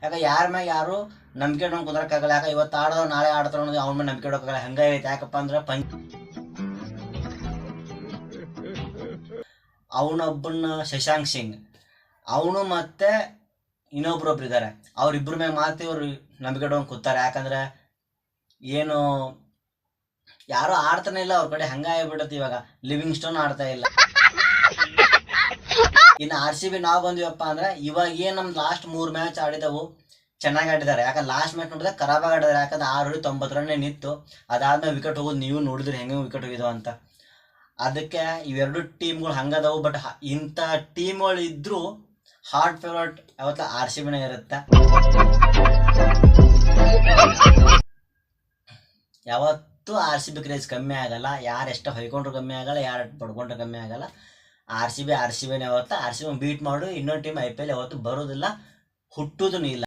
ಯಾಕೆ ಯಾರ ಮ್ಯಾಗ ಯಾರು ನಂಬಿಕೆ ಇಟ್ಕೊಂಡು ಕುಂದ್ರಕ್ಕಾಗಲ್ಲ. ಯಾಕೆ ಇವತ್ತು ಆಡೋದು ನಾಳೆ ಆಡ್ತಾರ ಅನ್ನೋದು ಅವ್ನ ಮೇಲೆ ನಂಬಿಕೆ ಇಡೋಕ್ಕಾಗಲ್ಲ. ಹಂಗೈತೆ. ಯಾಕಪ್ಪ ಅಂದ್ರೆ ಅವನೊಬ್ಬನ ಶಶಾಂಕ್ ಸಿಂಗ್, ಅವನು ಮತ್ತೆ ಇನ್ನೊಬ್ರೊಬ್ರು ಇದ್ದಾರೆ. ಅವ್ರಿಬ್ರ ಮ್ಯಾಗ ಮಾತ್ರ ಇವ್ರು ನಂಬಿಕೆ ಇಟ್ಕೊಂಡು ಕೂತಾರೆ. ಯಾಕಂದ್ರೆ ಏನು ಯಾರು ಆಡ್ತಾನೆ ಇಲ್ಲ ಅವ್ರ ಕಡೆ. ಹಂಗಾಗ್ಬಿಡತ್ತೆ. ಇವಾಗ ಲಿವಿಂಗ್ ಸ್ಟೋನ್ ಆಡ್ತಾ ಇಲ್ಲ. ಇನ್ನು RCB ನಾವು ಬಂದಿವಪ್ಪ ಅಂದ್ರೆ ಇವಾಗ ಏನು ನಮ್ದು ಲಾಸ್ಟ್ 3 ಮ್ಯಾಚ್ ಆಡಿದವು ಚೆನ್ನಾಗಿ ಆಡಿದ್ದಾರೆ. ಯಾಕಂದ್ರೆ ಲಾಸ್ಟ್ ಮ್ಯಾಚ್ ನೋಡಿದ್ರೆ ಖರಾಬಾಗಿ ಆಡಿದ್ದಾರೆ. ಯಾಕಂದ್ರೆ 6 90 ರನ್ನೇ ನಿಂತು ಅದಾದ್ಮೇಲೆ ವಿಕೆಟ್ ಹೋಗೋದು ನೀವು ನೋಡಿದ್ರಿ ಹೆಂಗೆ ವಿಕೆಟ್ ಹೋಗಿದಾವ ಅಂತ. ಅದಕ್ಕೆ ಇವೆರಡು ಟೀಮ್ಗಳು ಹಂಗದವು. ಬಟ್ ಇಂಥ ಟೀಮ್ಗಳು ಇದ್ರೂ ಹಾರ್ಟ್ ಫೇವ್ರೇಟ್ ಯಾವತ್ತ RCBನೇ ಇರುತ್ತೆ. ಯಾವತ್ತೂ RCB ಕ್ರೇಜ್ ಕಮ್ಮಿ ಆಗಲ್ಲ. ಯಾರು ಎಷ್ಟು ಹೊಯ್ಕೊಂಡ್ರು ಕಮ್ಮಿ ಆಗಲ್ಲ, ಯಾರು ಪಡ್ಕೊಂಡ್ರು ಕಮ್ಮಿ ಆಗಲ್ಲ. RCBನೇ ಯಾವತ್ತ. RCB ಬೀಟ್ ಮಾಡು ಇನ್ನೊಂದು ಟೀಮ್ IPL ಯಾವತ್ತು ಬರೋದಿಲ್ಲ, ಹುಟ್ಟುದೂ ಇಲ್ಲ.